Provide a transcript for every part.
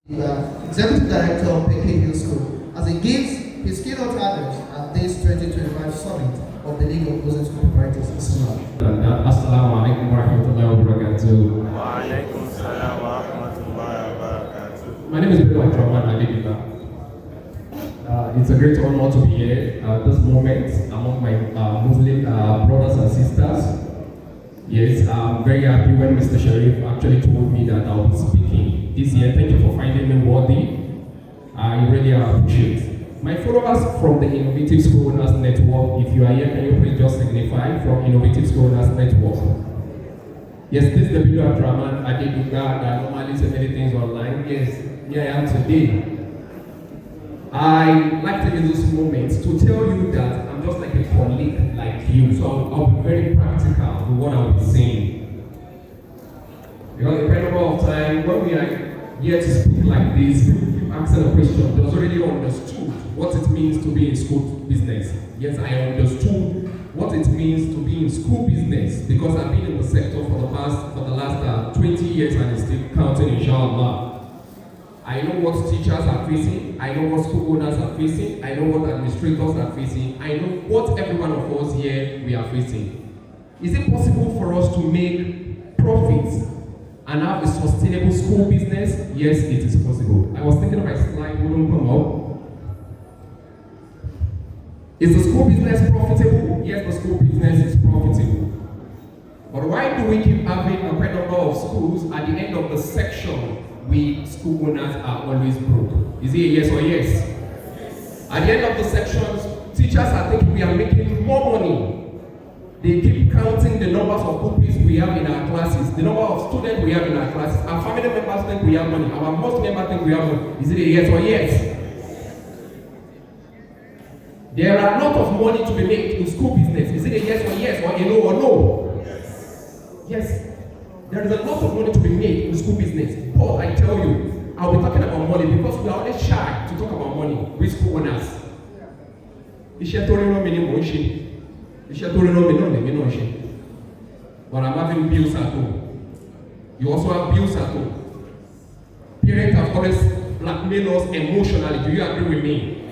Executive Director of PKU School, as he gives his keynote address at this 2025 summit of the League of Muslim School Proprietors. Assalamu alaikum wa rahmatullahi wa barakatuh. Wa alaikum salam wa rahmatullahi wa barakatuh. My name is Bello, Adedigba. It's a great honor to be here at this moment among my Muslim brothers and sisters. Yes, I'm very happy when Mr. Sharif actually told me that I'll be speaking this year. Thank you for finding me worthy. I really appreciate. My followers from the Innovative School Owners Network, if you are here, can you please just signify from Innovative School Owners Network? Yes, this is the Bello Abdulrahman Adedigba that normally say many things online. Yes, here I am today. I like to use this moment to tell you that I'm just like a colleague like you, so I'll be very practical with what I'll be saying. Because a number of time when we are here to speak like this, people asking a question, they already understood what it means to be in school business. Yes, I understood what it means to be in school business because I've been in the sector for the last 20 years and it's still counting, inshallah. I know what teachers are facing, I know what school owners are facing, I know what administrators are facing, I know what every one of us here we are facing. Is it possible for us to make profits and have a sustainable school business? Yes, it is possible. I was thinking my slide wouldn't come up. Is the school business profitable? Yes, the school business is profitable. But why do we keep having a quite number of schools at the end of the section? We school owners are always broke. Is it a yes or yes? Yes? At the end of the sections, teachers are thinking we are making more money. They keep counting the numbers of pupils we have in our classes, the number of students we have in our classes. Our family members think we have money. Our most members think we have money. Is it a yes or yes? There are a lot of money to be made in school business. Is it a yes or yes or a no or no? Yes. There is a lot of money to be made in school business. But I tell you, I'll be talking about money because we are always shy to talk about money with school owners. But I'm having bills at home. You also have bills at home. Parents have always blackmailed us emotionally. Do you agree with me?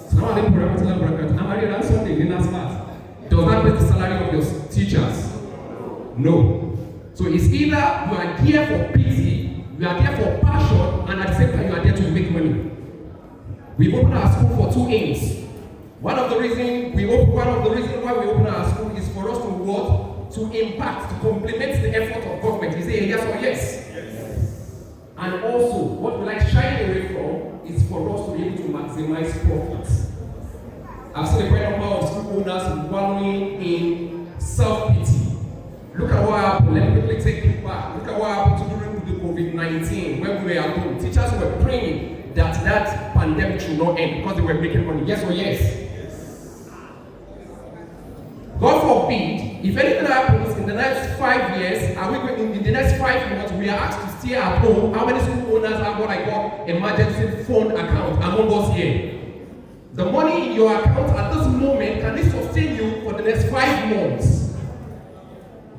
So now I'm married on Sunday in that class. Does that pay the salary of your teachers? No. So it's either you are there for pity, you are there for passion, and at the same time you are there to make money. We open our school for two aims. One of the reasons why we open our school is for us to work, to impact, to complement the effort of government. Is it a yes or yes? Yes. And also, what we like shying away from is for us to be able to maximize profits. I've seen a great number of school owners wallowing in self-pity. Look at what happened. Let me quickly take it back. Look at what happened during the COVID-19 when we were at home. Teachers were praying that pandemic should not end because they were making money. Yes or yes? Yes. God forbid, if anything happens in the next 5 years, are we going in the next 5 months, we are asked to stay at home. How many school owners have what I call emergency fund account among us here? The money in your account at this moment, can it sustain you for the next 5 months?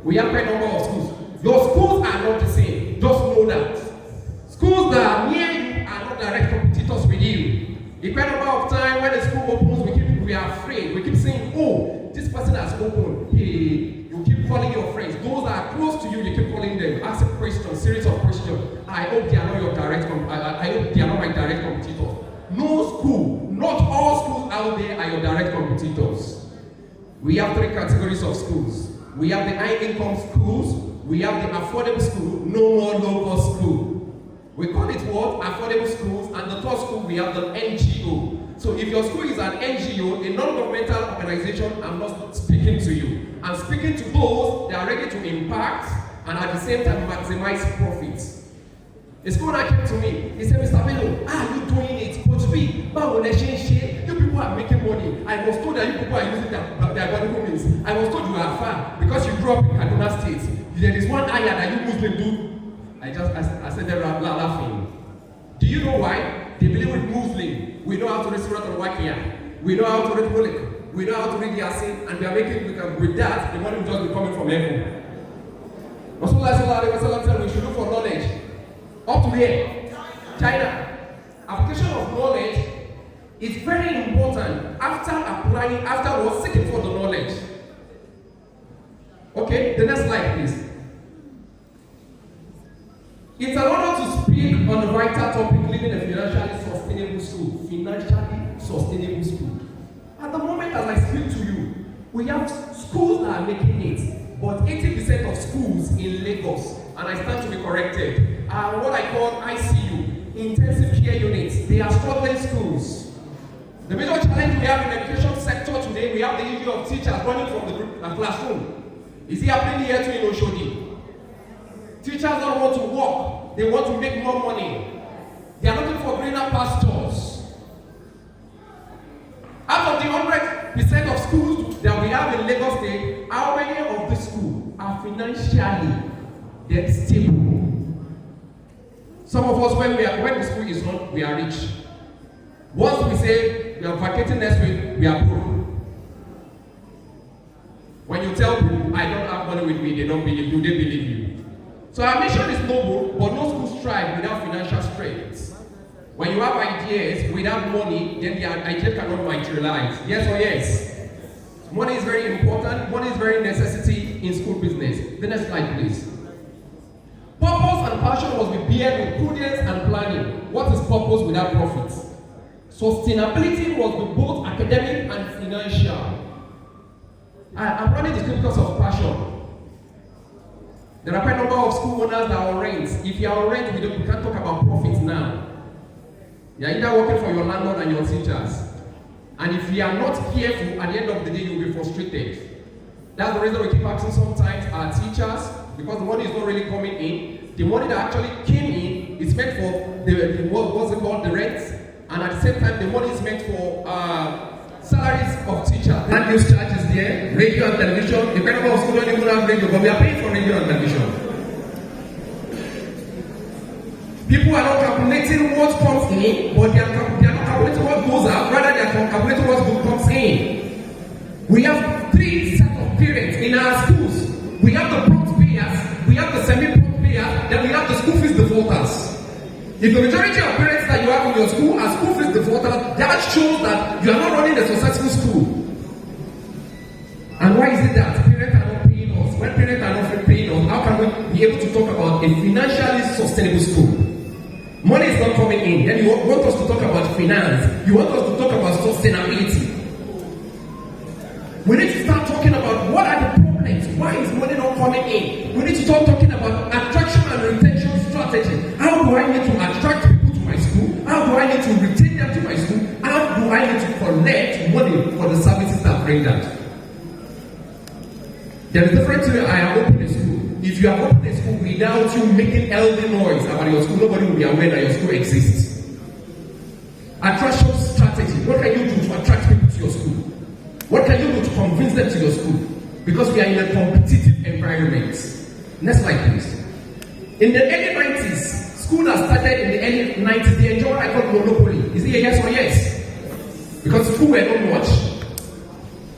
We have quite a number of schools. Your schools are not the same. Just know that. Schools that are near you are not direct competitors with you. A quite number of time when the school opens, we are afraid. We keep saying, oh, this person has opened. Hey, you keep calling your friends. Those that are close to you, you keep calling them. Ask a question, series of questions. I hope they are not your direct I hope they are not my direct competitors. No school, not all schools out there are your direct competitors. We have 3 categories of schools. We have the high-income schools, we have the affordable school, no more low-cost school. We call it what? Affordable schools, and the third school, we have the NGO. So if your school is an NGO, a non-governmental organization, I'm not speaking to you. I'm speaking to those that are ready to impact and at the same time maximize profits. A school owner came to me, he said, Mr. Bello, are you doing it? Coach B, you people are making money. I was told that you people are using their valuable means. I was told you are far because you grew up in Kaduna State. There is one ayah that you Muslims do. I said they're laughing. Do you know why? They believe with Muslim. We know how to read Surah Al-Waqiyah. We know how to read Mulk. We know how to read Yasin. And we are making, with that, the money will just be coming from heaven. Rasulullah said we should look for knowledge. Up to here, China. It's very important after applying, afterwards seeking for the knowledge. Okay, the next slide, please. It's an honor to speak on the vital topic, living a financially sustainable school. Financially sustainable school. At the moment, as I speak to you, we have schools that are making it, but 80% of schools in Lagos, and I stand to be corrected, are what I call ICU, intensive care units. They are struggling schools. The major challenge we have in the education sector today, we have the issue of teachers running from the classroom. Is it happening here too in Oshodi? Teachers don't want to work, they want to make more money. They are looking for greener pastures. Out of the 100% of schools that we have in Lagos State, how many of the schools are financially stable? Some of us, when the school is on, we are rich. Once we say we are vacating next week, we are broke. When you tell people, I don't have money with me, they don't believe you, they believe you. So our mission is noble, but no school strive without financial strength. When you have ideas without money, then the idea cannot materialize. Yes or yes? Money is very important. Money is very necessity in school business. The next slide, please. Purpose and passion must be paired with prudence and planning. What is purpose without profit? Sustainability must be both academic and financial. I'm running this because of passion. There are quite a number of school owners that are on rent. If you are on rent, we can't talk about profits now. You are either working for your landlord and your teachers. And if you are not careful, at the end of the day, you will be frustrated. That's the reason we keep asking sometimes our teachers, because the money is not really coming in. The money that actually came in is meant for the rent. And at the same time, the money is meant for salaries of teachers. Land use charges there, radio and television. The kind of school don't even have radio, but we are paying for radio and television. People are not calculating what comes in, but they are not calculating what goes out, rather they are calculating what comes in. We have 3 sets of parents in our schools. We have the prompt payers, we have the semi-prompt payers, then we have the school fees defaulters. If the majority of parents that you have in your school are school fees defaulters, that shows that you are not running a successful school. And why is it that parents are not paying us? When parents are not paying us, how can we be able to talk about a financially sustainable school? Money is not coming in. Then you want us to talk about finance. You want us to talk about sustainability. We need to start talking about what are the problems. Why is money not coming in? We need to start talking about attraction and retention strategy. How do I need to attract people to my school? How do I need to retain them to my school? How do I need to collect money for the services that bring that? There is a difference between I am opening a school. If you have opened a school without you making healthy noise about your school, nobody will be aware that your school exists. Attraction strategy. What can you do to attract people to your school? What can you do to convince them to your school? Because we are in a competitive environment. Next slide, please. In the early 90s, school that started in the early 90s, they enjoyed what I call monopoly. Is it a yes or yes? Because school were not much.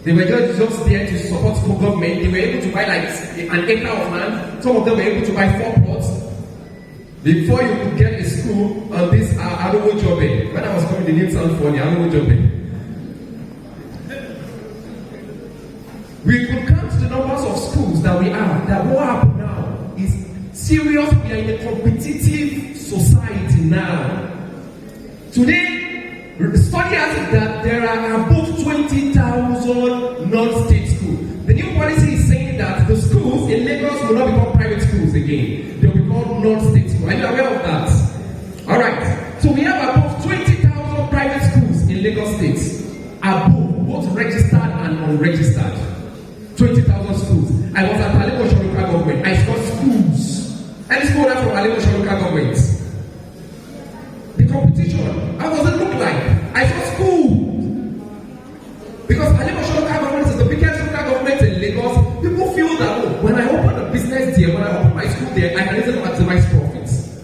They were just there to support school government. They were able to buy like an acre of land. Some of them were able to buy 4 plots. Before you could get a school on this Adedigba job. When I was coming, the name sounds funny, Adedigba job. We could count the numbers of schools that we have. That what happened now is serious. We are in a competitive society now. Today, the study has it that there are above 20,000 non-state schools. The new policy is saying that the schools in Lagos will not become private schools again. They will become non-state schools. Are you aware of that? Alright. So we have above 20,000 private schools in Lagos State. Above, both registered and unregistered. 20,000 schools. I was at Adedigba local government. I saw schools. Any school from Adedigba local government. The competition, how does it look like? I saw school. Because Adedigba local government is the biggest local government in Lagos. People feel that, oh, when I open a business there, when I open my school there, I can easily maximize profits.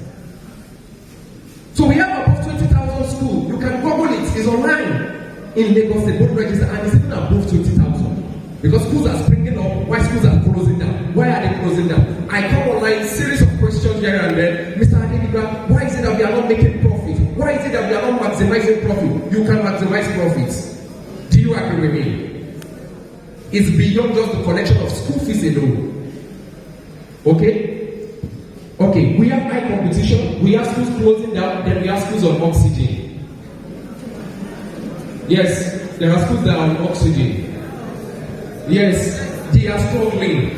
So we have above 20,000 schools. You can Google it. It's online in Lagos. They both register and it's even above 20,000. Because schools are springing up, why schools are closing down? Why are they closing down? I come online, series of questions here and there. Mr. Adedigba, why is it that we are not making profit? Why is it that we are not maximizing profit? You can maximize profits. Do you agree with me? It's beyond just the collection of school fees alone. Okay? Okay, we have high competition, we have schools closing down, then we have schools on oxygen. Yes, there are schools that are on oxygen. Yes, they are struggling.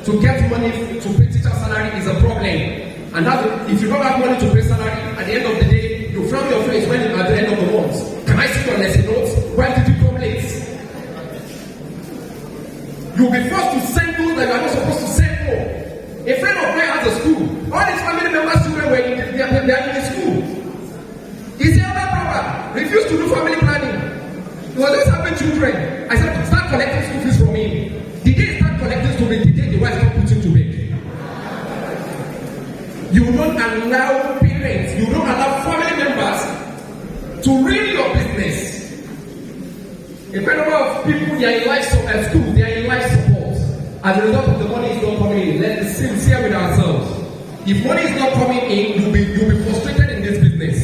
To get money to pay teacher salary is a problem. And that's, if you don't have money to pay salary, at the end of the day, you frown your face when at the end of the month. Can I see your lesson notes? Why did you come late? You'll be forced to send those that you are not supposed to send for. A friend of mine has a school. All his family members' children were in the school. His elder brother refused to do family planning. He was just having children. I said, start collecting school fees from him. The day he start collecting school fees, the day the wife start putting to bed. You don't allow parents, you don't allow family members to run your business. A fair number of people, they are in life support, school, they are in life support. As a result of the money is not coming in, let's be sincere with ourselves. If money is not coming in, you'll be frustrated in this business.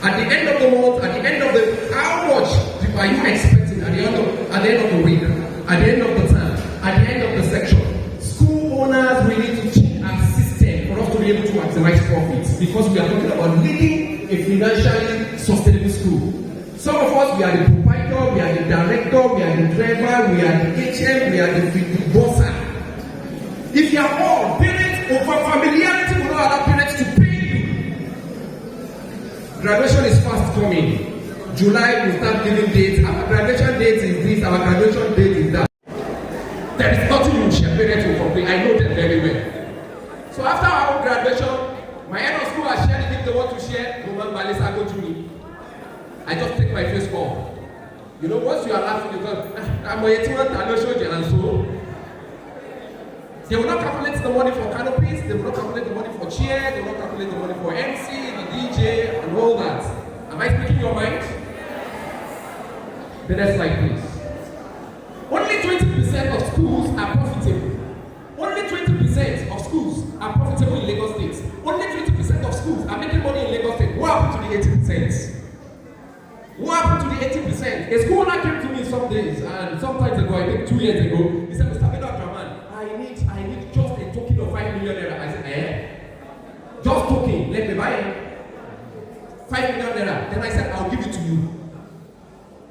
At the end of the month, at the end of the, how much are you expecting at the end of the week, at the end of the term, at the end of the section? School owners, we need to change our system for us to be able to maximize profits, because we are talking about leading a financially sustainable school. Some of us, we are the proprietor, we are the director, we are the driver, we are the HM, we are the bosser. If you are all parents, over familiarity will not allow parents to pay you. Graduation is fast coming. July we start giving dates. Our graduation date is this, our graduation date is that. There is nothing you share, parents will complain. I know that very well. So after our graduation, my head of school has shared it if they want to share. I just take my face off. You know, once you are laughing, because I'm a 81 and so they will not calculate the money for canopies, they will not calculate the money for chair, they will not calculate the money for MC, the DJ, and all that. Am I speaking your mind? The next slide, please. Only 20% of schools are profitable. Only 20% of schools are profitable in Lagos State. Only 20% of schools are making money in Lagos State. What happened to the 80%? What happened to the 80%? A school owner came to me some days, and sometimes ago, I think 2 years ago, he said, Mr. Abdulrahman, I need just a token of 5 million naira. I said, just token, let me buy it. 5 million naira. Then I said, I'll give it to you.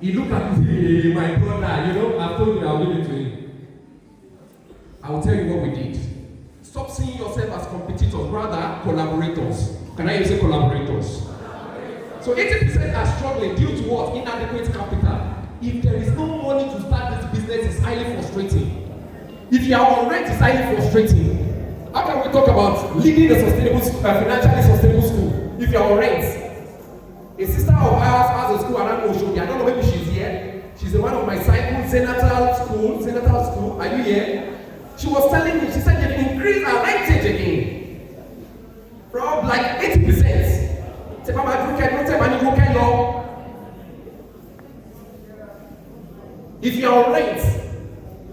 He looked at me, hey, my brother, you know, I told you I'll give it to him. I will tell you what we did. Stop seeing yourself as competitors, rather collaborators. Can I even say collaborators? So 80% are struggling due to what? Inadequate capital. If there is no money to start this business, it's highly frustrating. If you are on rent, it's highly frustrating. How can we talk about leading a sustainable, financially sustainable school if you are on rent? A sister of ours has a school around Oshodi. I don't know, maybe she's here. She's the one of my cycle, senatorial school. Are you here? She was telling me, she said they've increased our rentage again from like 80%. If you are on rent,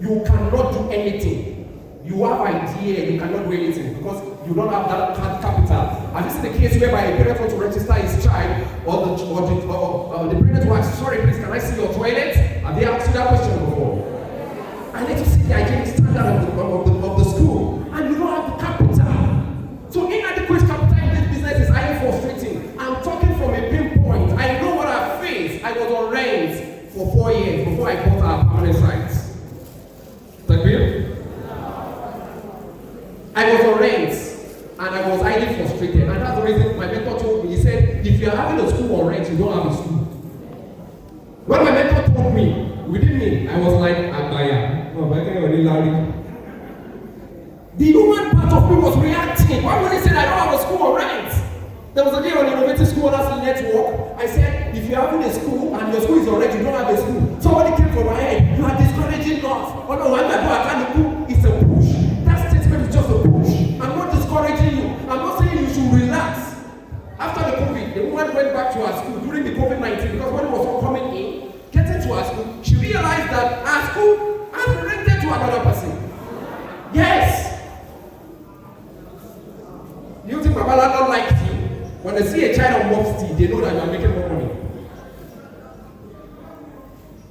you cannot do anything. You have idea, you cannot do anything because you don't have that capital. And this is the case whereby a parent wants to register his child, or the parent will ask, sorry please, can I see your toilet? Have they asked you that question before? I need to see the hygienic standard of the school, and you don't have the capital. So inadequate capital in this business is highly frustrating. I'm talking from a pinpoint. I know what I faced. I was on rent for 4 years before I bought our permanent site. I was on rent and I was highly frustrated, and that's the reason my mentor told me. He said, if you are having a school on rent, you don't have a school. When my mentor told me, within me, I was like, Abaya. No, but I can't really lie. The human part of me was reacting. Why would he say I don't have a school on rent? There was a day on Innovative School Owners Network. I said, if you're having a school and your school is on rent, you don't have a school. Somebody came from my head. You are discouraging us. Oh no, I'm not doing it. It's a push. That statement is just a push. I'm not discouraging you. I'm not saying you should relax. After the COVID, the woman went back to her school during the COVID-19 because when it was all coming in, getting to her school, she realized that her school has been rented to another person. Yes. You think Babala don't like you? When When they see a child on Mopsty, they know that you are making more money.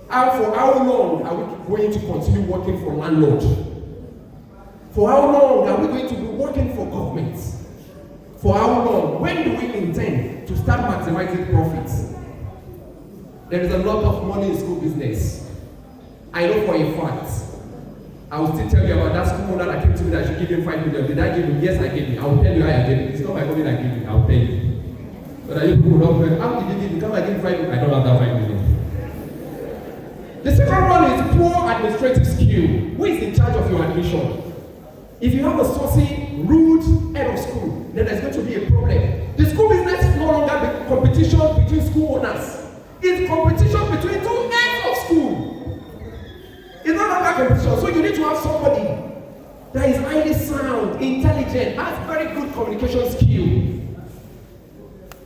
For how long are we going to continue working for landlord? For how long are we going to be working for government? For how long? When do we intend to start maximizing profits? There is a lot of money in school business. I know for a fact. I will still tell you about that school owner that came to me that I should give him 5 million. Did I give him? Yes, I gave him. I will tell you how I gave him. It's not my money that I gave him. I will tell you. But I you people don't know. How did you give him? Come and give him 5 million. I don't have that 5 million. The second one is poor administrative skill. Who is in charge of your admission? If you have a saucy, rude head of school, then there's going to be a problem. The school business is no longer the competition between school owners. It's competition between two heads of school. It's not longer competition. So you need to have somebody that is highly sound, intelligent, has very good communication skill.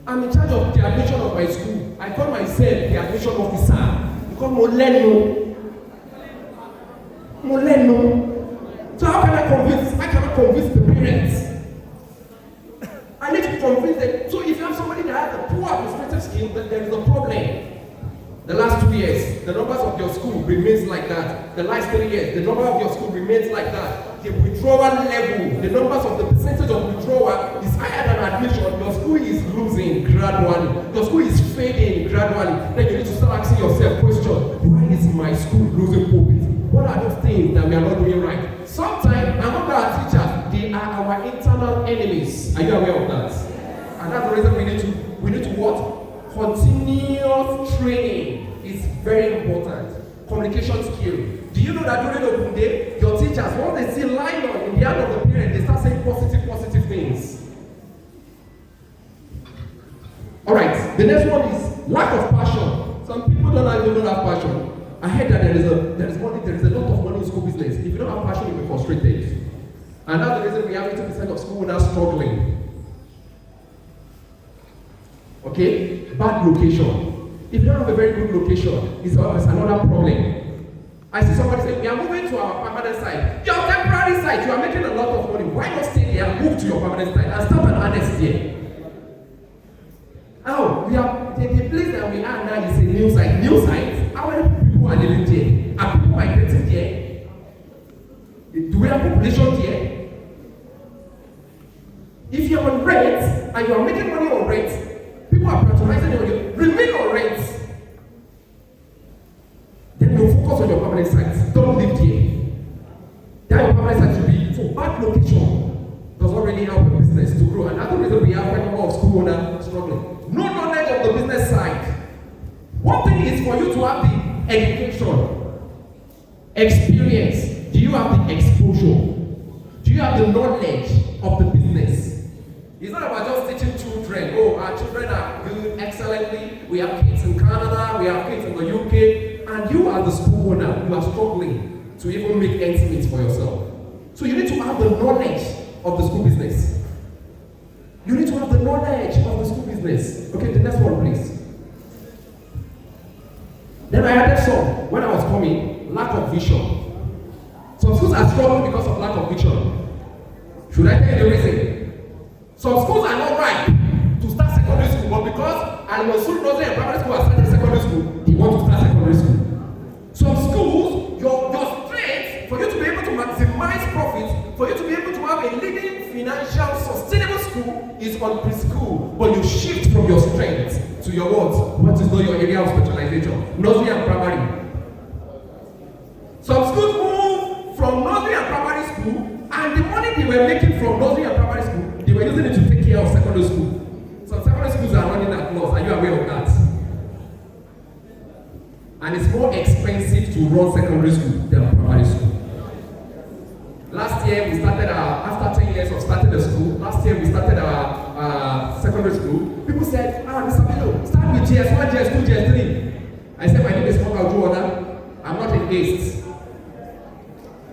I'm in charge of the admission of my school. I call myself the admission officer. Because Moleno. So how can I convince? I cannot convince the parents. I need to convince them. So if you have somebody that has a poor administrative skill, then there is a problem. The last 2 years, the numbers of your school remains like that. The last 3 years, the number of your school remains like that. The withdrawal level, the numbers of the percentage of withdrawal is higher than admission. Your school is losing gradually. Your school is fading gradually. Then you need to start asking yourself question: why is my school losing pupils? What are those things that we are not doing right? Sometimes among our teachers, they are our internal enemies. Are you aware of that? And that's the reason we need to what? Continuous training is very important. Communication skill. Do you know that during open day, your teachers, once they see line on in the end of the period, they start saying positive things. Alright, the next one is lack of passion. Some people don't have passion. I heard that there is a lot of money in school business. If you don't have passion, you'll be frustrated. And that's the reason we have 80% of school owners struggling. Okay? Bad location. If you don't have a very good location, it's another problem. I see somebody say, we are moving to our permanent site. Your temporary site, you are making a lot of money. Why not stay there and move to your permanent site and start an annex there? Oh, the place that we are now is a new site. New site? How many people are living there? Are people migrating there? Do we have population there? If you're on rent and you are making money on rent, people are patronizing you, remain on rent. Then you focus on your permanent sites. Don't live there. That your permanent site should be. So bad location does not really help the business to grow. And that's the reason we have a number of school owners struggling. No knowledge of the business side. One thing is for you to have the education, experience. Do you have the exposure? Do you have the knowledge of the business? It's not about just teaching children. Oh, our children are doing excellently. We have kids in Canada, we have kids in the UK, and you are the school owner. You are struggling to even make ends meet for yourself. So you need to have the knowledge of the school business. You need to have the knowledge of the school business. Okay, the next one, please. Then I added some when I was coming, lack of vision. Some schools are struggling because of lack of vision. Should I tell you the reason? Some schools are not right to start secondary school, but because Al-Mansur Nursery and primary school are starting secondary school, they want to start secondary school. Some schools, your strength, for you to be able to maximize profits, for you to be able to have a leading financial sustainable school is on preschool, but you shift from your strength to your what is not your area of specialization, nursery and primary. Some schools move from nursery and primary school, and the money they were making from nursery and primary school, they were using it to take care of secondary school. Some secondary schools are running at loss. Are you aware of that? And it's more expensive to run secondary school than primary school. Last year we started after 10 years of starting the school, last year we started our secondary school. People said, Mr. Bello, start with GS1, GS2, GS3. I said, my name is Moka Ojuoda. I'm not a guest.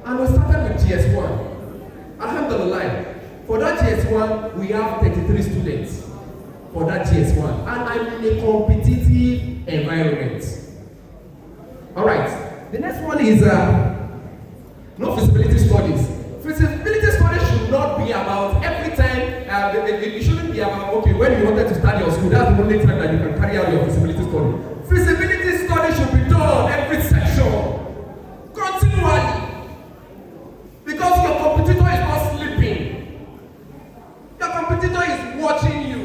And we started with GS1. Alhamdulillah. For that GS1, we have 33 students. For that GS1. And I'm in a competitive environment. Alright. The next one is no feasibility studies. Feasibility studies should not be about every time, it shouldn't be about, okay, when you wanted to start your school, that's the only time that you can carry out your feasibility study. Feasibility study should be done every section, continually. Because your competitor is not sleeping. Your competitor is watching you.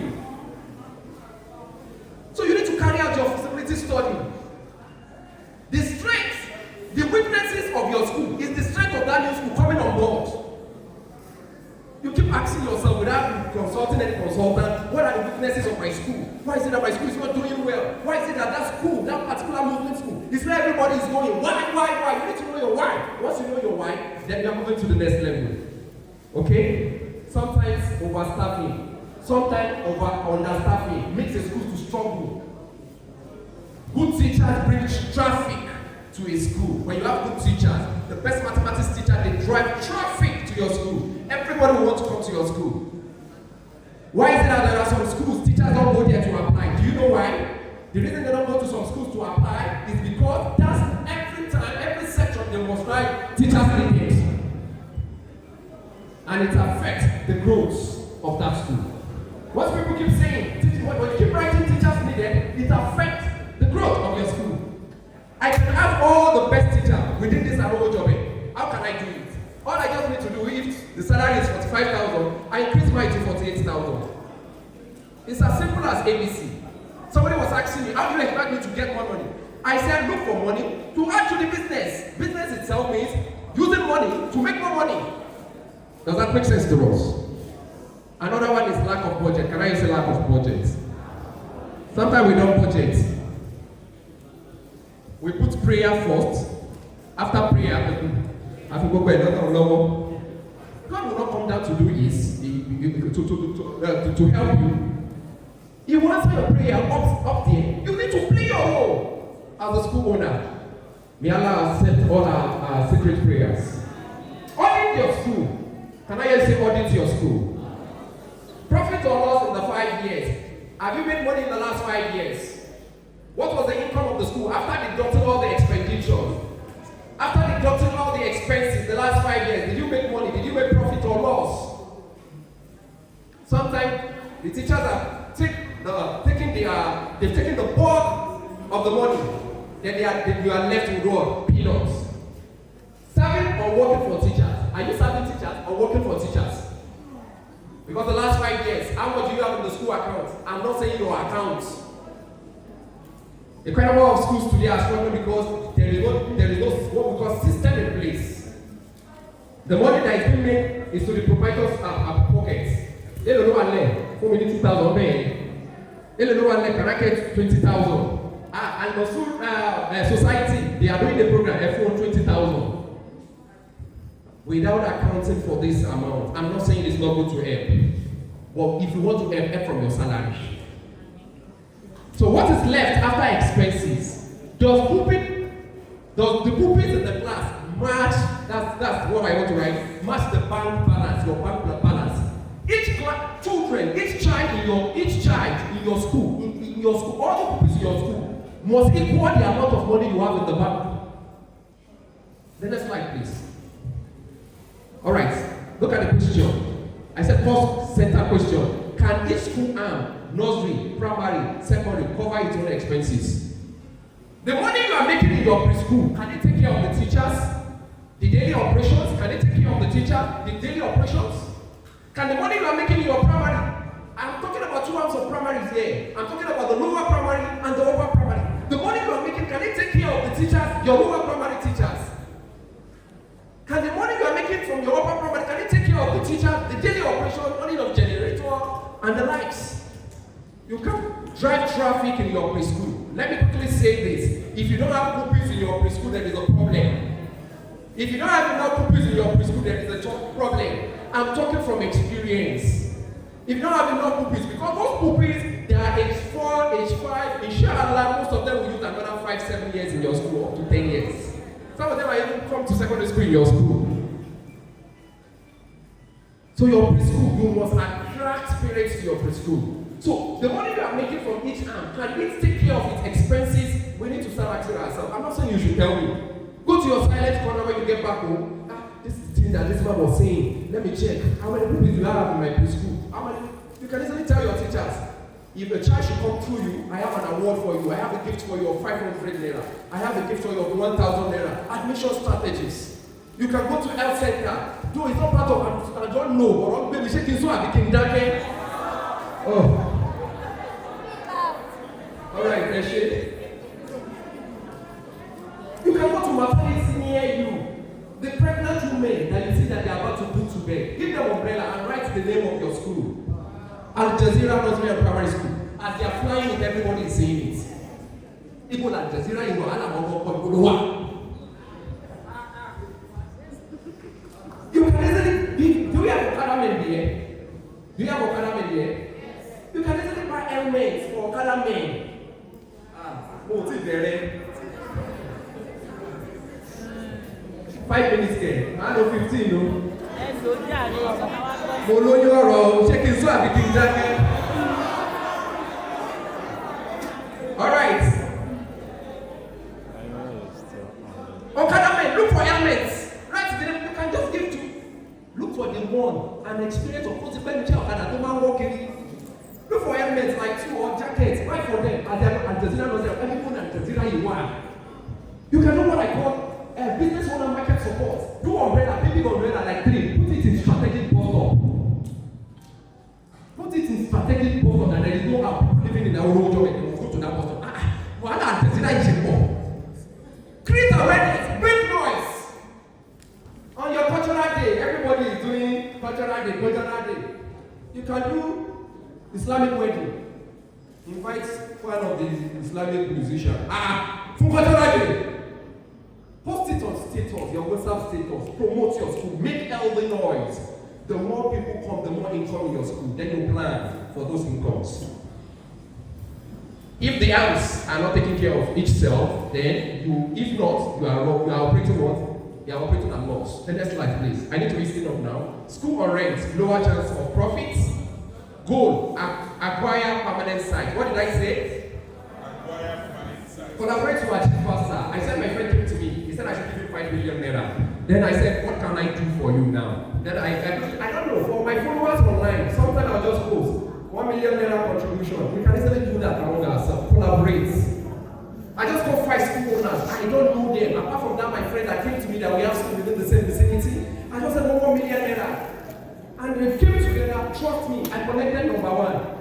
So you need to carry out your feasibility study. The strengths, the weaknesses of your school is the strength of that new school coming on board. You keep asking yourself without consulting any consultant, what are the weaknesses of my school? Why is it that my school is not doing well? Why is it that that school, that particular movement school, is where everybody is going? Why? You need to know your why. Once you know your why, then you are moving to the next level. Okay? Sometimes overstaffing, sometimes understaffing makes a school to struggle. Good teachers bring traffic to a school. When you have good teachers, the best mathematics teacher, they drive traffic to your school. Everybody will want to come to your school. Why is it that there are some schools teachers don't go there to apply? Do you know why? The reason they don't go to some schools to apply is because that's every time, every section they must write teachers needed. And it affects the growth of that school. What people keep saying, when you keep writing teachers needed, it affects the growth of your school. I can have all the best teachers within this Arogo job. How can I do it? All I just need to do, if the salary is 45,000, I increase mine to 48,000. It's as simple as ABC. Somebody was asking me, how do you expect me to get more money? I said, look for money to add to the business. Business itself means using money to make more money. Does that make sense to us? Another one is lack of budget. Can I say lack of budget? Sometimes we don't budget. We put prayer first. After prayer, God will not come down to do is to help you. He wants your prayer up there. You need to play your role as a school owner. May Allah accept all our secret prayers. Audit your school. Can I just say audit your school? Profit or loss in the 5 years. Have you made money in the last 5 years? What was the income of the school after deducting all the expenditures? After deducting all the expenses the last 5 years, did you make money? Did you make profit or loss? Sometimes the teachers are they've taken the bulk of the money. Then you are left with what? Peanuts. Serving or working for teachers? Are you serving teachers or working for teachers? Because the last 5 years, how much do you have in the school account? I'm not saying your account. A quite number of schools today are struggling because there is no what we call system in place. The money that is being made is to the proprietors' pockets. They don't know what 4 million 2,000 pay. They don't know what can I get 20,000. And the school society, they are doing the program F1 20,000. Without accounting for this amount, I'm not saying it's not good to help. But if you want to help from your salary. So what is left after expenses? Does the pupils in the class match? That's what I want to write. Match the bank balance, your bank balance. Each child in your school, all the pupils in your school must equal the amount of money you have in the bank. The next slide, please. All right. Look at the question. I said first center question. Can each school arm nursery, primary, secondary cover its own expenses? The money you are making in your preschool, can it take care of the teachers? The daily operations, can it take care of the teacher? The daily operations? Can the money you are making in your primary, I'm talking about 2 arms of primaries here. I'm talking about the lower primary and the upper primary. The money you are making, can it take care of the teachers, your lower primary teachers? Can the money you are making from your upper primary, can it take care of the teachers, the daily operation, money of generator, and the likes? You can't drive traffic in your preschool. Let me quickly say this. If you don't have pupils in your preschool, there is a problem. If you don't have enough pupils in your preschool, there is a problem. I'm talking from experience. If you don't have enough pupils, because those pupils, they are age 4, age 5, inshallah, most of them will use another 5-7 years in your school, up to 10 years. Some of them are even come to secondary school in your school. So your preschool, you must attract parents to your preschool. So the money you are making from each arm, can it take care of its expenses? We need to start asking ourselves. I'm not saying you should tell me. Go to your silent corner when you get back home. This is the thing that this man was saying. Let me check. How many pupils do I have in my preschool? How many? You can easily tell your teachers, if a child should come through you, I have an award for you, I have a gift for you of 500 naira, I have a gift for you of 1,000 naira. Admission strategies. You can go to health center, though it's not part of, I don't know, but maybe shaking so I became dark. Oh. Alright, Reshe. You can go to maternity near you. The pregnant women that you see that they are about to put to bed, give them umbrella and write the name of your school. Al Jazeera Nursery and Primary School. As they are flying with everybody is saying it. Even Al Jazeera in Wahala. You can easily, do we have Okada men here? Do you have Okada men here? You can easily buy helmets for Okada men. Oh, it's there. 5 minutes here. I know 15, no? Mo lóyún ọ̀rọ̀ ṣé kí n sọ àbí kí n dákẹ́? All right. Okada men, look for helmets. Right there, you can just give to. Look for the one and experience of consequence Okada tó máa ń walk in. Look for helmets like 2 or jackets. Buy for them. Al Jazeera knows them. Everyone Al Jazeera you want. You can do what I call business owner market support. Do umbrella, big umbrella like 3. Put it in strategic bottle. Put it in strategic bottle and there is no app living in our own job and they will go to that bottle. What are the design is create awareness, make noise. On your cultural day, everybody is doing cultural day. You can do Islamic wedding. Invite one of the Islamic musicians. For cultural day. Post it on status, your WhatsApp status, promote your school, make healthy noise. The more people come, the more income in your school. Then you plan for those incomes. If the house are not taking care of itself, then you, if not, you are operating what? You are operating at loss. The next slide, please. I need to listen up now. School on rent, lower chance of profits. Goal, acquire permanent site. What did I say? Acquire permanent site. Collaborate to achieve faster. I said my friend came to me. He said I should give you 5 million naira. Then I said, what can I do for you now? Then I don't know. For my followers online, sometimes I'll just post 1 million naira contribution. We can easily do that among ourselves. Collaborate. I just got 5 school owners. I don't know them. Apart from that, my friend that came to me that we have school within the same vicinity. I just said 1 million naira. And they came together. Trust me, I connected number 1.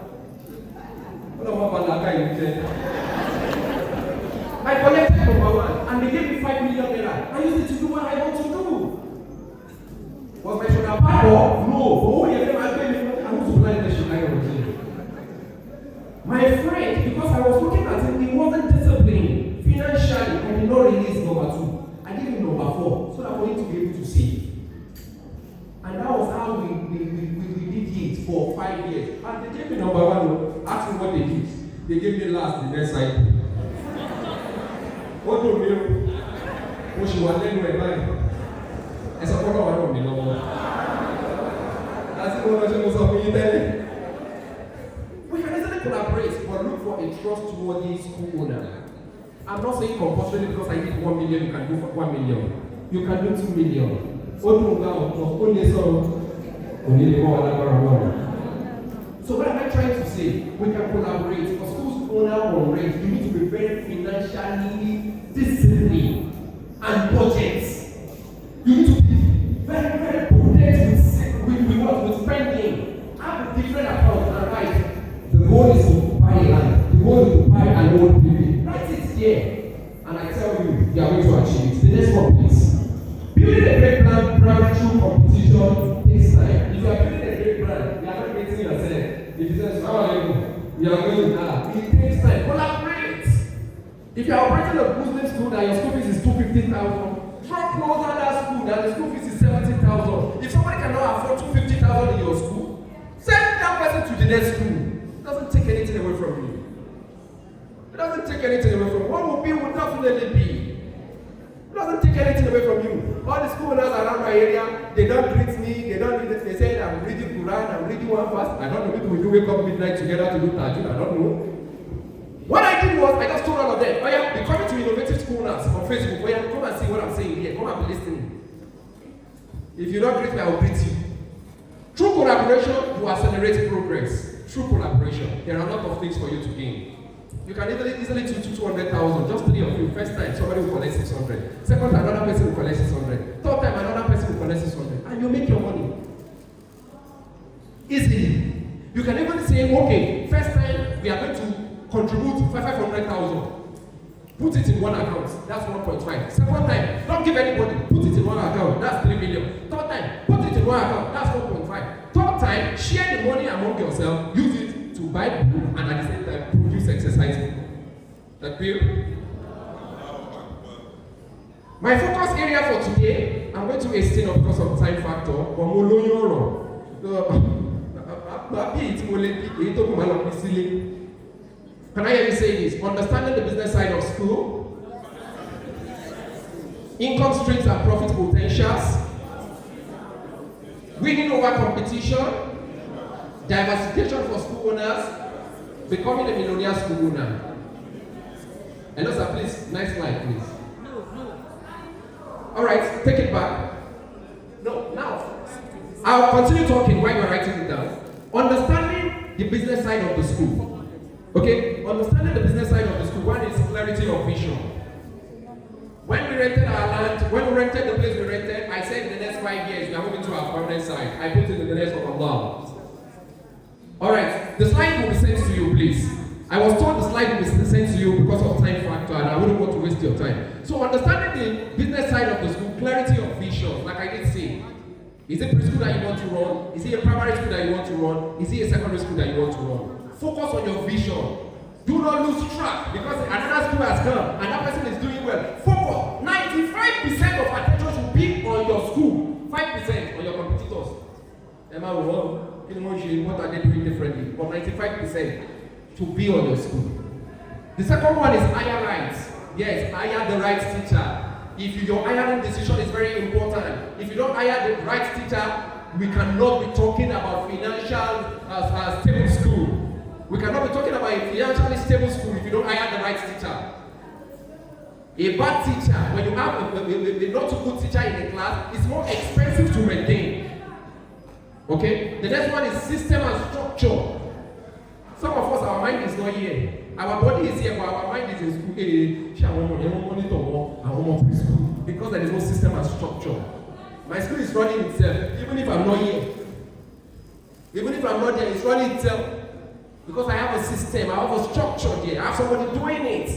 I collected number 1 and they gave me 5 million naira. I used it to do what I want to do. Was my shoulder part or no? Oh, yeah, I want to blind the shoulder. My friend, because I was looking at him, he wasn't disciplined financially. I did not release number 2. I gave him number 4 so that for him to be able to save. And that was how we did it for 5 years. And they gave me number 1. Ask me what they did. They gave me last the next cycle. What do you mean? What she was letting me buy? It's a photo of me, no. That's the one I was talking about. We can easily collaborate, but look for a trustworthy school owner. I'm not saying compulsory because I did 1 million, you can do for 1 million. You can do 2 million. So what am I trying to say? We can collaborate. For schools owner or rent, you need to be very financially disciplined and budget. You need to be very, very prudent with spending. Have a different account and write. The goal is to buy land. The goal is to buy an old baby. Write it here. And I tell you, you are going to achieve it. The next one, please. Building a great brand through competition takes time. If you are building a great brand, you are not creating yourself. If you say, how are you are going to it takes time. Collaborate. If you are operating a Muslim school that your school fees is 250,000, drop closer that school that the school fees is 70,000. If somebody cannot afford 250,000 in your school, send that person to the next school. It doesn't take anything away from you. It doesn't take anything away from you. What will be will definitely be. It doesn't take anything away from you. All the school owners around my area, they don't greet me, they don't read it. They say, I'm reading Quran, I'm reading one fast. I don't know, maybe we do wake up midnight together to do tajud, I don't know. What I did was, I just told all of them, oh yeah, be coming to innovative school owners on Facebook. Oh yeah, come and see what I'm saying here. Come and be listening. If you don't greet me, I will greet you. Through collaboration, you accelerate progress. through collaboration, there are a lot of things for you to gain. You can easily do 200,000, just 3 of you. First time, somebody will collect 600. Second time, another person will collect 600. Third time, another person will collect 600. And you make your money. Easily. You can even say, okay, first time, we are going to contribute 500,000. Put it in one account, that's 1.5. Second time, don't give anybody, put it in one account, that's 3 million. Third time, put it in one account, that's 4.5. Third time, share the money among yourself, use it to buy book and at the same time produce exercise book. That clear? My focus area for today, I'm going to extend of course of time factor, but can I hear you say this? Understanding the business side of school, income streams and profit potentials, winning over competition, diversification for school owners, becoming a millionaire school owner. Hello sir, please, next slide please. Alright, take it back. No, now, I'll continue talking while you're writing it down. Understanding the business side of the school. Okay, understanding the business side of the school, one is clarity of vision. When we rented our land, when we rented the place we rented, I said in the next 5 years we are moving to our permanent site. I put it in the next of Allah. Alright, the slide will be sent to you, please. I was told the slide will be sent to you because of time factor and I wouldn't want to waste your time. So understanding the business side of the school, clarity of vision, like I did say. Is it preschool that you want to run? Is it a primary school that you want to run? Is it a secondary school that you want to run? Focus on your vision. Do not lose track because another school has come and that person is doing well. Focus. 95% of attention should be on your school. 5% on your competitors. Emma, what are they doing differently? But 95% to be on your school. The second one is hire rights. Yes, hire the right teacher. If your hiring decision is very important, if you don't hire the right teacher, we cannot be talking about financial stable school. We cannot be talking about a financially stable school if you don't hire the right teacher. A bad teacher, when you have a not too good teacher in the class, it's more expensive to maintain. Okay? The next one is system and structure. Some of us, our mind is not here. Our body is here, but our mind is in school. Because there is no system and structure. My school is running itself, even if I'm not here. Even if I'm not there, it's running itself. Because I have a system, I have a structure there, I have somebody doing it.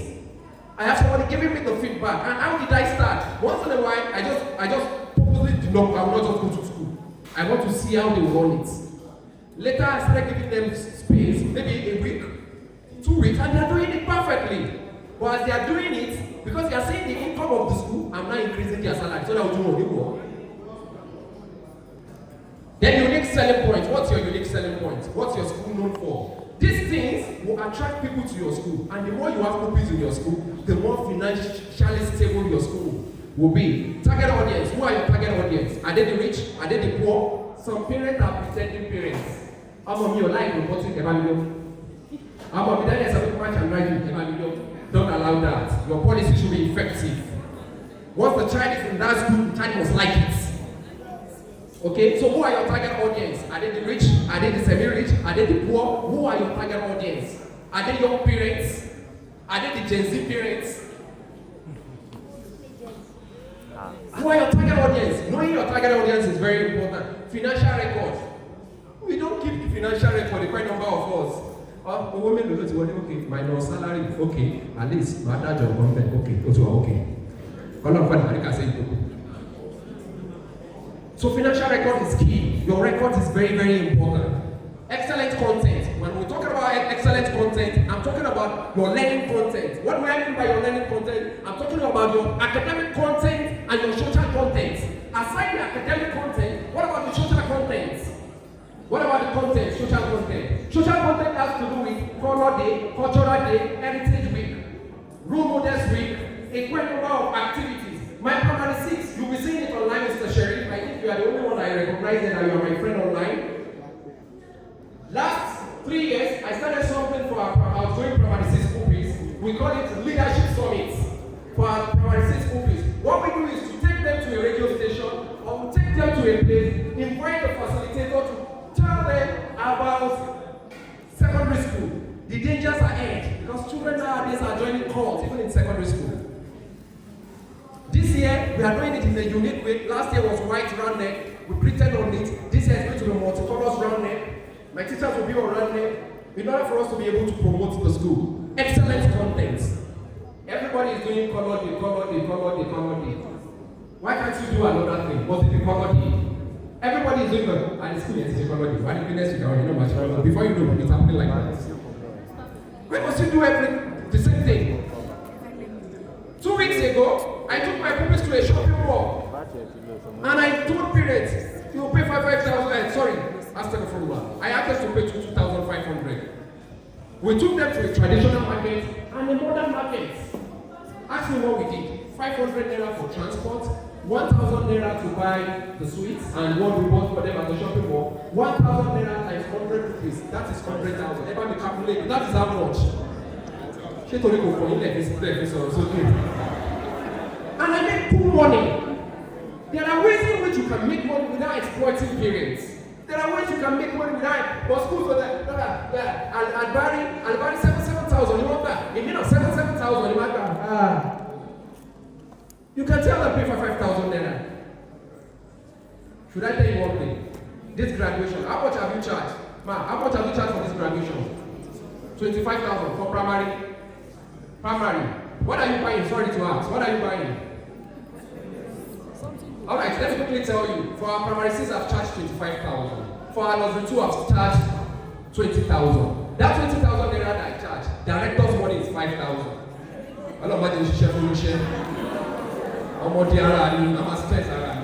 I have somebody giving me the feedback. And how did I start? Once in a while, I just purposely do not, I will not just go to school. I want to see how they run it. Later, I started giving them space, maybe a week, 2 weeks, and they're doing it perfectly. But as they are doing it, because they are seeing the income of the school, I'm now increasing their salary so that will do more. Then unique selling point. What's your unique selling point? What's your school known for? These things will attract people to your school, and the more you have pupils in your school, the more financially stable your school will be. Target audience. Who are your target audience? Are they the rich? Are they the poor? Some parents are pretending parents. I'm on your life reporting evaluation. I'm on the data of much and writing evaluation. Don't allow that. Your policy should be effective. Once the child is in that school, the child must like it. Okay, so who are your target audience? Are they the rich? Are they the semi-rich? Are they the poor? Who are your target audience? Are they young parents? Are they the Gen Z parents? Who are your target audience? Knowing your target audience is very important. Financial record. We don't keep the financial record, the quite number of us. Women will say, okay, my no salary, okay, at least my dad job, okay, okay. So financial record is key. Your record is very, very important. Excellent content. When we talk about excellent content, I'm talking about your learning content. What do I mean by your learning content? I'm talking about your academic content and your social content. Aside the academic content, what about the social content? What about the content, social content? Social content has to do with Color Day, Cultural Day, Heritage Week, Role Models Week, a great number of activities. My primary 6, you'll be seeing it online, Mr. Sheriff. I think you are the only one I recognize that you are my friend online. Last 3 years, I started something for I was doing primary 6 pupils. We call it Leadership Summit for our primary 6 pupils. What we do is to take them to a radio station or we take them to a place, invite the facilitator to tell them about children nowadays are joining calls, even in secondary school. This year, we are doing it in a unique way. Last year was white round neck. We printed on it. This year is going to be multicolors round neck. My teachers will be on round neck in order for us to be able to promote the school. Excellent content. Everybody is doing color day. Why can't you do another thing? Must it be color day? Everybody is doing good. And the school is color day. Why the next week, you know much. Before you know, it's happening like that. Why must you do the same thing? 2 weeks ago, I took my pupils to a shopping mall. And I told parents, you will pay 5,000, sorry, I asked us to pay 2,500. We took them to a traditional market and a modern market. Ask me what we did. 500 naira for transport, 1,000 naira to buy the sweets and what we bought for them at the shopping mall. 1,000 naira times 100 rupees, that is 100,000. Everybody calculate, that is how much. And I make cool money. There are ways in which you can make money without exploiting parents. There are ways you can make money without, but schools for that, I'll buy 7,000, you want that? If you know 7,000, you want that? You can tell them pay for 5,000 naira. Should I tell you one thing? This graduation, how much have you charged? Ma, how much have you charged for this graduation? 25,000 for primary. What are you buying? Sorry to ask. What are you buying? Alright, let me quickly tell you. For our primary 6, I've charged 25,000. For our nursery 2, I've charged 20,000. That 20,000 naira that I charge, director's money is 5,000. I don't know what you share for you. I'm a stress around.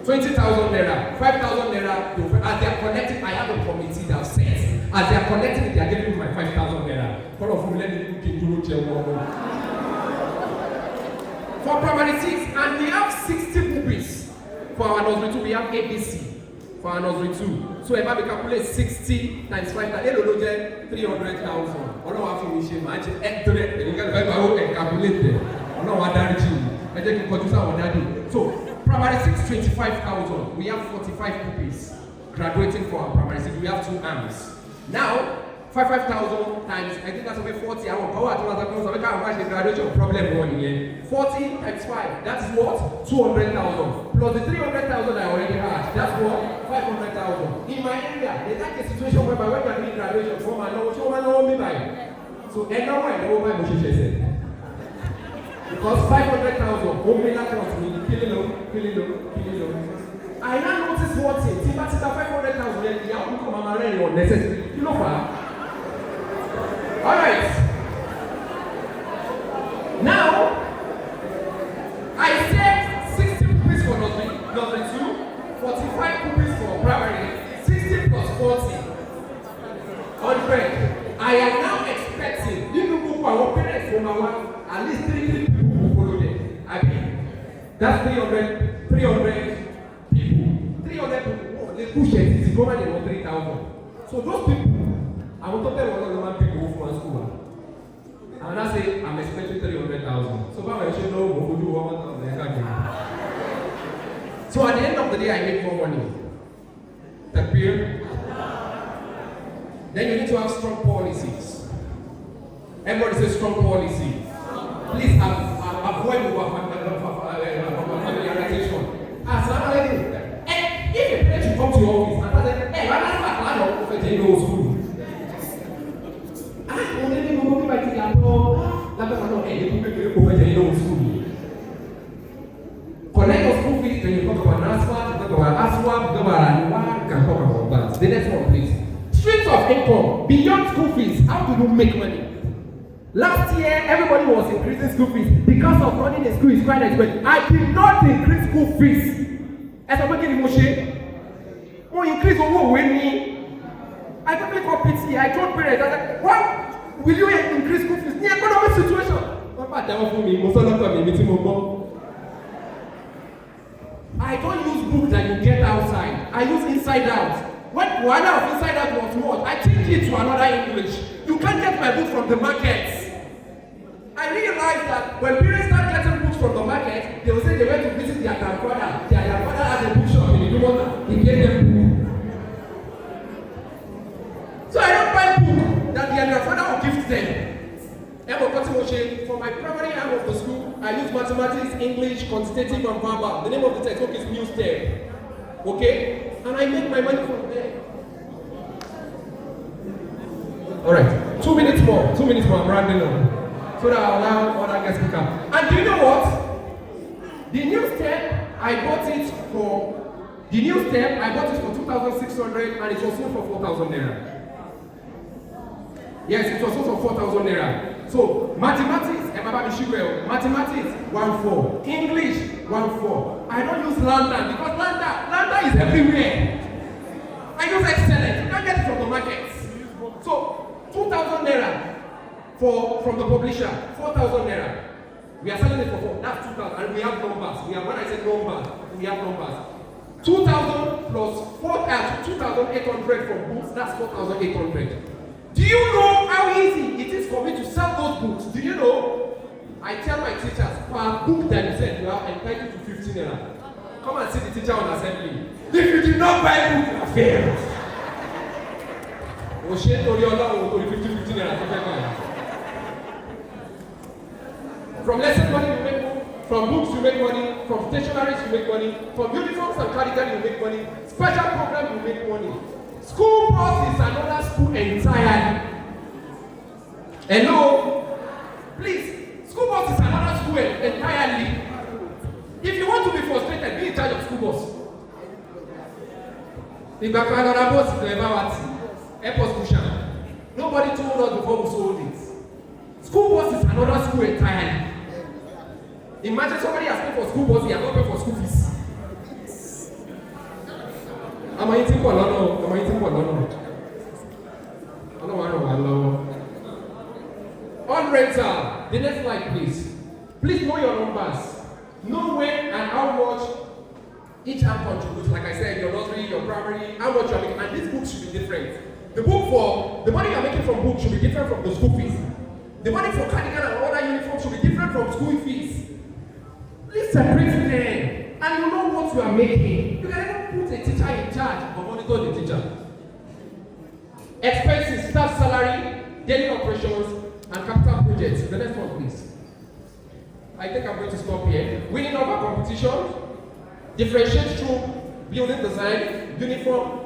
20,000 naira, 5,000 naira, as they are collecting, I have a committee that says, as they are collecting it, they are giving me my 5,000 naira. All of them, let me look into for primary 6, and we have 60 pupils. For our nursery 2, we have ABC. For our nursery 2. So if I calculate 60 times 5, 300,000. All of us will share match, and you can calculate them. All of our daddy, I think produce our daddy. So primary 6, 25,000. We have 45 pupils graduating for our primary 6. We have 2 arms. Now, 5,000 times, I think that's over 40 hours. Power to us, I can't watch the graduation problem 1 year. 40 times 5, that is what? 200,000. Plus the 300,000 I already had, that's what? 500,000. In my area, there's like a situation whereby when you're doing graduation from my know, so I know me by. So, and now I know my Moshe said. Because 500,000, home me like us, killing low. I now notice one thing, Tima 500,000, then the outcome come already unnecessary. You know what? Alright. Now, I said 60 rupees for nursery 2, 45 rupees for primary, 60 plus 40, 100. I am now expecting, you know, our parents from our at least 3 people who follow them. I mean, that's 300 people. 300 people, they push it, it's going to 3,000. So those people, I will tell them what people who from school. And I say, I'm expecting 300,000. So if I should know, what would you want? So at the end of the day, I make more money. Takbir. Then you need to have strong policies. Everybody says strong policy. Please avoid familiarization. As I'm telling you, if a parent should come to your office and say, hey, why not you know school? Collect your school fees when you talk about NASFAT, talk about ASWAP, talk about ANUWA, you can talk about that. The next one, please. Streams of income, beyond school fees, how do you make money? Last year, everybody was increasing school fees because of running a school is quite expensive. I did not increase school fees. As I'm making emotion, we increase over when me. I don't make up pity. I told parents, I said, what will you increase school fees? The economic situation. I don't use books that you get outside. I use inside out. When one of inside out was what? I change it to another English. You can't get my book from the market. I realized that when parents start getting books from the market, they will say they went to visit their grandfather. Their grandfather has a bookshop in the water. He gave them book. So I don't buy book. my primary arm of the school, I use mathematics, English, quantitative, and verbal. The name of the textbook is LEAMSP. Okay? And I make my money from there. Alright, 2 minutes more, I'm rounding on. So that I'll allow other guests to come. And do you know what? The new step, I bought it for 2,600 and it was sold for 4,000 naira. Yes, it was sold for 4,000 naira. So, mathematics, mathematics, 1-4. English, 1-4. I don't use Lambda because Lambda is everywhere. I use excellent. You can't get it from the markets. So, 2,000 naira from the publisher, 4,000 naira. We are selling it for 4. That's 2,000. And we have numbers. When I say numbers, we have numbers. 2,000 plus 2,800 from books, that's 4,800. Do you know how easy it is for me to sell those books? Do you know? I tell my teachers, per book that you said, you are entitled to 15 naira. Come and see the teacher on assembly. If you did not buy book, you are failed. From lesson money you make money, from books you make money, from stationaries you make money, from uniforms and cardigan you make money, special program you make money. School bus is another school entirely. Hello? Please, school bus is another school entirely. If you want to be frustrated, be in charge of school bus. The background bus is the airport cushion. Nobody told us before we sold it. School bus is another school entirely. Imagine somebody has paid for school bus, he has not paid for school fees. Am I eating for London? On rental, the next slide please. Please know your numbers. Know when and how much each arm contributes. Like I said, your nursery, your primary, how much you are making. And this book should be different. The money you are making from book should be different from the school fees. The money for cardigan and other uniforms should be different from school fees. Please separate them. And you know what you are making. You can even put a teacher in charge or monitor the teacher. Expenses, staff salary, daily operations, and capital projects. The next one, please. I think I'm going to stop here. Winning over competition, differentiate through building design, uniform.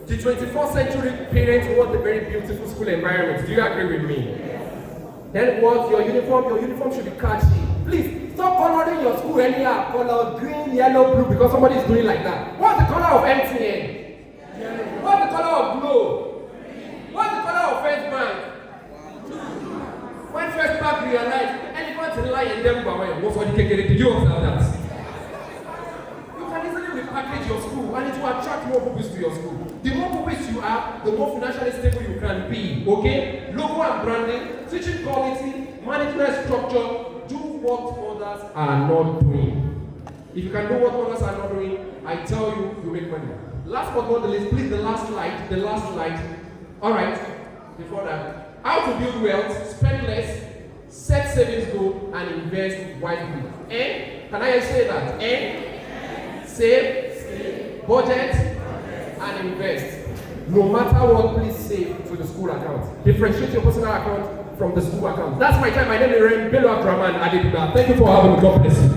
The 21st century parents want a very beautiful school environment. Do you agree with me? Then what? Your uniform should be catchy. Please, stop coloring your school anyhow. Color green, yellow, blue, because somebody is doing like that. What's the color of MTN? What's the color of Glow? What's the color of First Bank? When First Bank realized, elephants lie in them, but what did you observe that? You can easily repackage your school and it will attract more pupils to your school. The more pupils you are, the more financially stable you can be. Okay? Logo and branding, teaching quality, management structure. Do what others are not doing. If you can do what others are not doing, I tell you, you make money. Last but not the least, please, the last slide. Alright, before that. How to build wealth, spend less, set savings goal, and invest wisely. Can I say that? Save, budget, and invest. No matter what, please save to the school account. Differentiate your personal account from the school account. That's my time. My name is Bello Abdulrahman, Adedigba. Thank you for having me. God bless you.